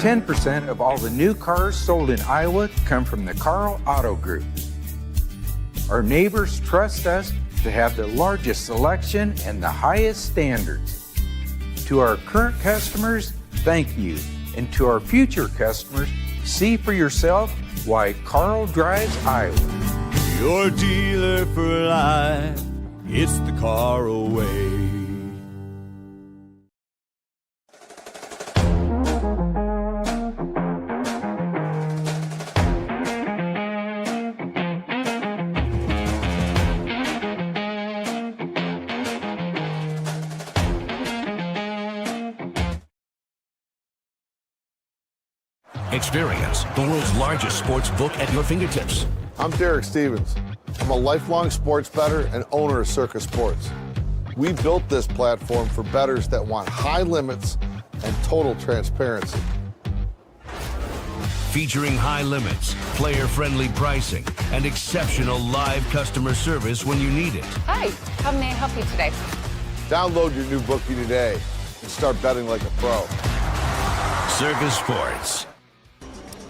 10% of all the new cars sold in Iowa come from the Karl Auto Group. Our neighbors trust us to have the largest selection and the highest standards. To our current customers, thank you. And to our future customers, see for yourself why Karl drives Iowa. Your dealer for life, it's the Karl way. Experience the world's largest sports book at your fingertips. I'm Derek Stevens. I'm a lifelong sports bettor and owner of Circus Sports. We built this platform for bettors that want high limits and total transparency. Featuring high limits, player-friendly pricing, and exceptional live customer service when you need it. Hi, how may I help you today? Download your new bookie today and start betting like a pro. Circus Sports.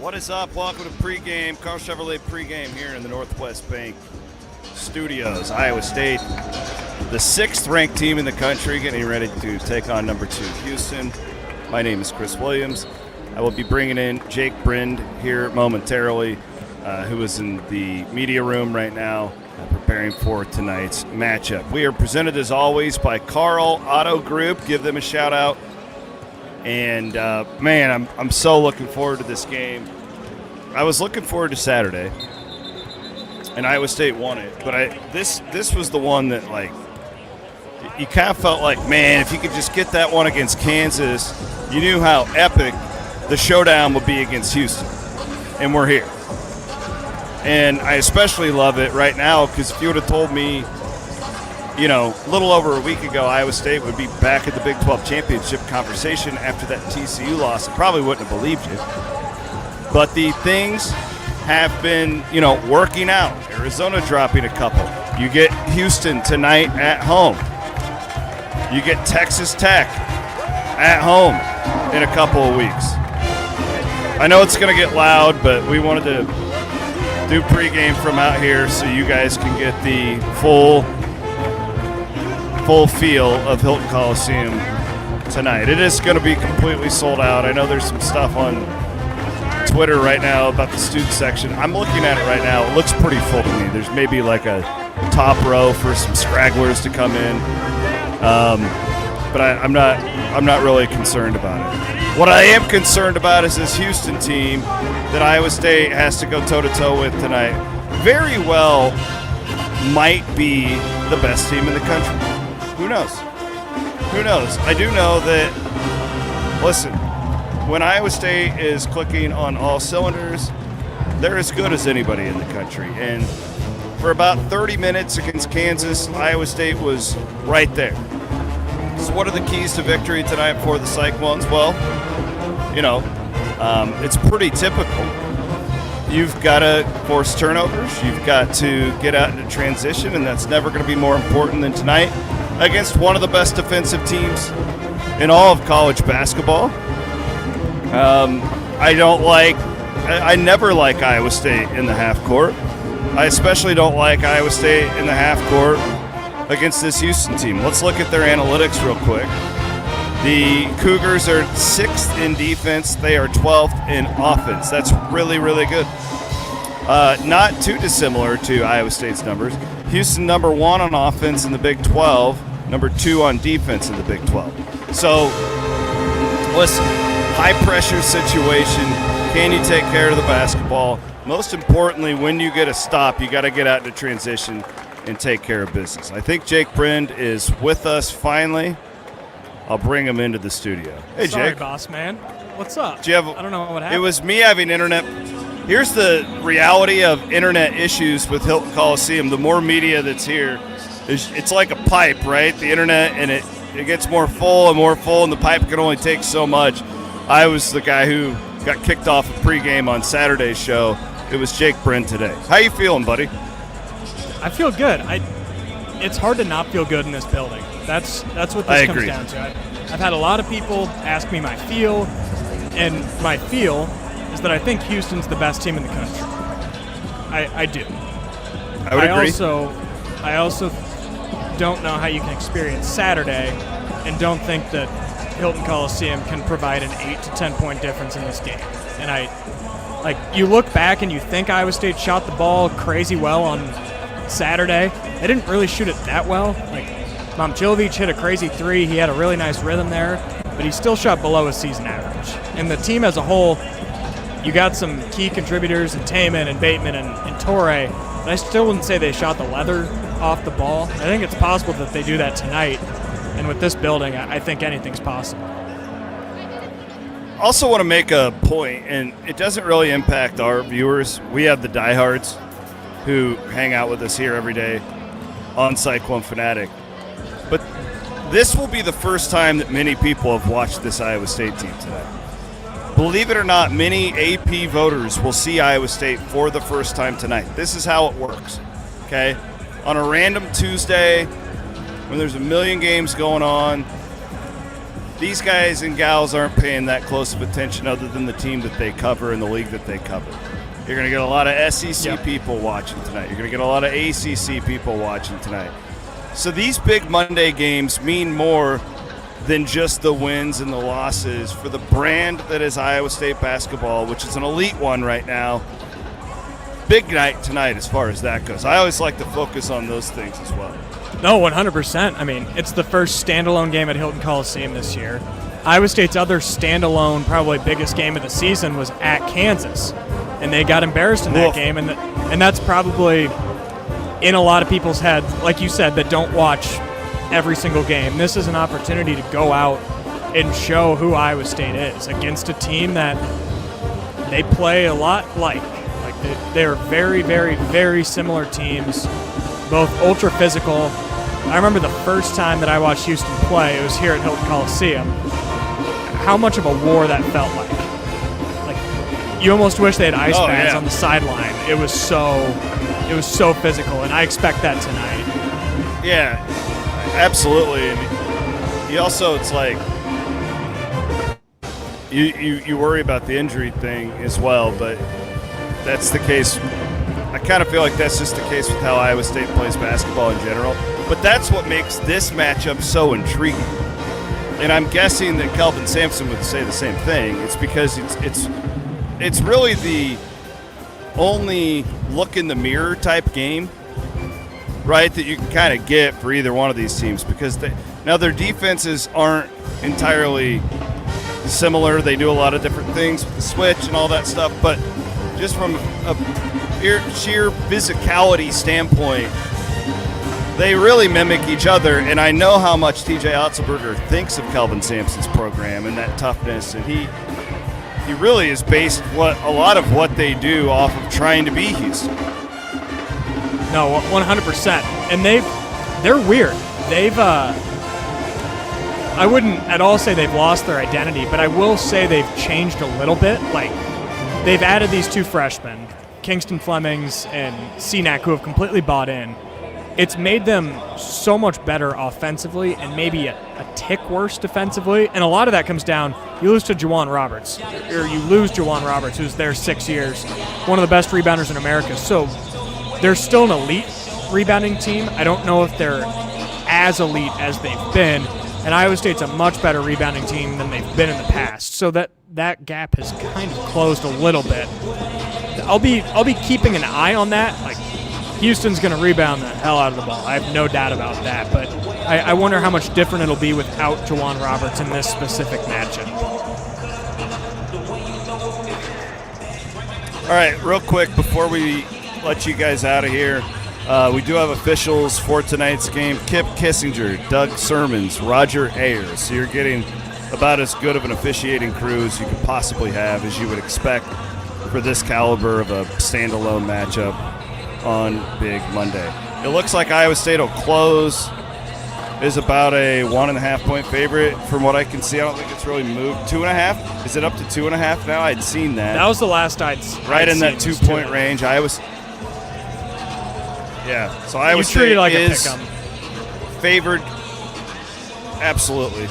What is up? Welcome to Pregame, Karl Chevrolet Pregame here in the Northwest Bank Studios. Iowa State, the 6th-ranked team in the country, getting ready to take on number 2 Houston. My name is Chris Williams. I will be bringing in Jake Brend here momentarily, who is in the media room right now, preparing for tonight's matchup. We are presented, as always, by Karl Auto Group. Give them a shout-out. And, man, I'm so looking forward to this game. I was looking forward to Saturday, and Iowa State won it. But this was the one that, like, you kind of felt like, man, if you could just get that one against Kansas, you knew how epic the showdown would be against Houston. And we're here. And I especially love it right now because if you would have told me, you know, a little over a week ago, Iowa State would be back at the Big 12 championship conversation after that TCU loss, I probably wouldn't have believed you. But the things have been, you know, working out. Arizona dropping a couple. You get Houston tonight at home. You get Texas Tech at home in a couple of weeks. I know it's going to get loud, but we wanted to do pregame from out here so you guys can get the full feel of Hilton Coliseum tonight. It is going to be completely sold out. I know there's some stuff on Twitter right now about the student section. I'm looking at it right now. It looks pretty full to me. There's maybe like a top row for some stragglers to come in, but I'm not really concerned about it. What I am concerned about is this Houston team that Iowa State has to go toe-to-toe with tonight. Very well might be the best team in the country. Who knows? Who knows? I do know that, listen, when Iowa State is clicking on all cylinders, they're as good as anybody in the country. And for about 30 minutes against Kansas, Iowa State was right there. So what are the keys to victory tonight for the Cyclones? Well, you know, it's pretty typical. You've got to force turnovers. You've got to get out into transition, and that's never going to be more important than tonight against one of the best defensive teams in all of college basketball. I never like Iowa State in the half court. I especially don't like Iowa State in the half court against this Houston team. Let's look at their analytics real quick. The Cougars are 6th in defense. They are 12th in offense. That's really, really good. Not too dissimilar to Iowa State's numbers. Houston number 1 on offense in the Big 12, number 2 on defense in the Big 12. So, listen, high-pressure situation. Can you take care of the basketball? Most importantly, when you get a stop, you got to get out into transition and take care of business. I think Jake Brend is with us finally. I'll bring him into the studio. Hey, Sorry, Jake. boss man. What's up? I don't know what happened. It was me having internet. Here's the reality of internet issues with Hilton Coliseum. The more media that's here, it's like a pipe, right? The internet, and it gets more full, and the pipe can only take so much. I was the guy who got kicked off of pregame on Saturday's show. It was Jake Brend today. How you feeling, buddy? I feel good. It's hard to not feel good in this building. That's what this comes down to. I've had a lot of people ask me my feel, And my feel is that I think Houston's the best team in the country. I do. I would agree. I also don't know how you can experience Saturday and don't think that Hilton Coliseum can provide an 8 to 10 point difference in this game. And you look back and you think Iowa State shot the ball crazy well on Saturday. They didn't really shoot it that well. Like, Momcilovic hit a crazy three. He had a really nice rhythm there, but he still shot below his season average. And the team as a whole, you got some key contributors in Taman and Bateman and Torrey, but I still wouldn't say they shot the leather off the ball. I think it's possible that they do that tonight. And with this building, I think anything's possible. Also want to make a point, and it doesn't really impact our viewers. We have the diehards who hang out with us here every day on Cyclone Fanatic. But this will be the first time that many people have watched this Iowa State team tonight. Believe it or not, many AP voters will see Iowa State for the first time tonight. This is how it works, okay? On a random Tuesday, when there's a million games going on, these guys and gals aren't paying that close of attention other than the team that they cover and the league that they cover. You're going to get a lot of SEC people watching tonight. You're going to get a lot of ACC people watching tonight. So these big Monday games mean more than just the wins and the losses for the brand that is Iowa State basketball, which is an elite one right now. Big night tonight as far as that goes. I always like to focus on those things as well. No, 100%. I mean, it's the first standalone game at Hilton Coliseum this year. Iowa State's other standalone, probably biggest game of the season was at Kansas, and they got embarrassed in that game, and that's probably in a lot of people's heads, like you said, that don't watch every single game. This is an opportunity to go out and show who Iowa State is against a team that they play a lot like. They're very, very, very similar teams, both ultra physical. I remember the first time that I watched Houston play, it was here at Hilton Coliseum. How much of a war that felt like. Like, you almost wish they had ice bags on the sideline. It was so physical, and I expect that tonight. Yeah, absolutely. And you also, it's like you worry about the injury thing as well, but that's the case. I kind of feel like that's just the case with how Iowa State plays basketball in general. But that's what makes this matchup so intriguing. And I'm guessing that Kelvin Sampson would say the same thing. It's because it's really the only look in the mirror type game, right, that you can kind of get for either one of these teams, because now their defenses aren't entirely similar. They do a lot of different things with the switch and all that stuff, but just from a sheer physicality standpoint, they really mimic each other. And I know how much TJ Otzelberger thinks of Kelvin Sampson's program and that toughness, and he really is based a lot of what they do off of trying to be Houston. No, 100%. And they're weird. I wouldn't at all say they've lost their identity, but I will say they've changed a little bit. Like, they've added these two freshmen, Kingston Flemings and Cenac, who have completely bought in. It's made them so much better offensively and maybe a tick worse defensively. And a lot of that comes down, you lose to Juwan Roberts, who's there 6 years, one of the best rebounders in America. So they're still an elite rebounding team. I don't know if they're as elite as they've been. And Iowa State's a much better rebounding team than they've been in the past. So that gap has kind of closed a little bit. I'll be keeping an eye on that. Like, Houston's going to rebound the hell out of the ball. I have no doubt about that. But I wonder how much different it'll be without Juwan Roberts in this specific matchup. All right, real quick before we let you guys out of here, we do have officials for tonight's game. Kip Kissinger, Doug Sermons, Roger Ayers. So you're getting about as good of an officiating crew as you could possibly have, as you would expect for this caliber of a standalone matchup on Big Monday. It looks like Iowa State will close, is about a 1.5 point favorite from what I can see. I don't think it's really moved. 2.5? Is it up to 2.5 now? I'd seen that. That was the last I'd right in that 2 2 point range. So Iowa State like is a pick 'em. favored. Absolutely.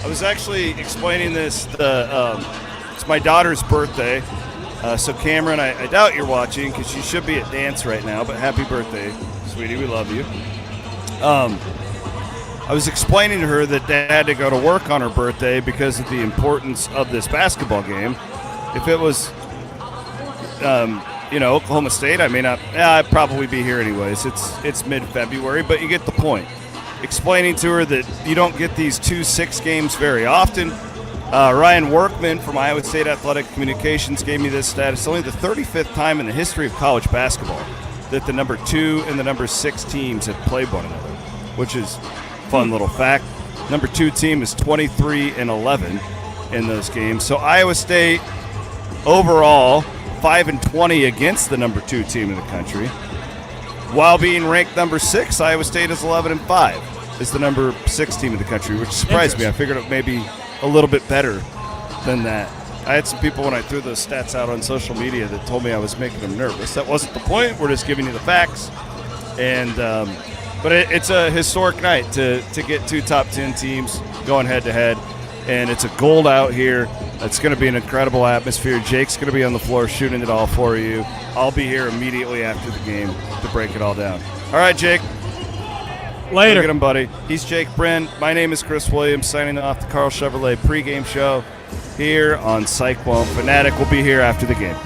I was actually explaining this. It's my daughter's birthday. So Cameron, I doubt you're watching because you should be at dance right now, but happy birthday, sweetie. We love you. I was explaining to her that Dad had to go to work on her birthday because of the importance of this basketball game. If it was, Oklahoma State, I may not. I'd probably be here anyways. It's mid-February, but you get the point. Explaining to her that you don't get these 2-6 games very often. Ryan Workman from Iowa State Athletic Communications gave me this stat. It's only the 35th time in the history of college basketball that the number 2 and the number 6 teams have played one another, which is a fun little fact. Number 2 team is 23-11 in those games. So Iowa State overall 5-20 against the number 2 team in the country. While being ranked number 6, Iowa State is 11-5 is the number 6 team in the country, which surprised me. I figured it may be a little bit better than that. I had some people when I threw those stats out on social media that told me I was making them nervous. That wasn't the point. We're just giving you the facts. And but it's a historic night to get 2 top 10 teams going head-to-head. And it's a gold out here. It's going to be an incredible atmosphere. Jake's going to be on the floor shooting it all for you. I'll be here immediately after the game to break it all down. All right, Jake. Later. Look at him, buddy. He's Jake Brend. My name is Chris Williams, signing off the Karl Chevrolet pregame show here on Cyclone Fanatic. We'll be here after the game.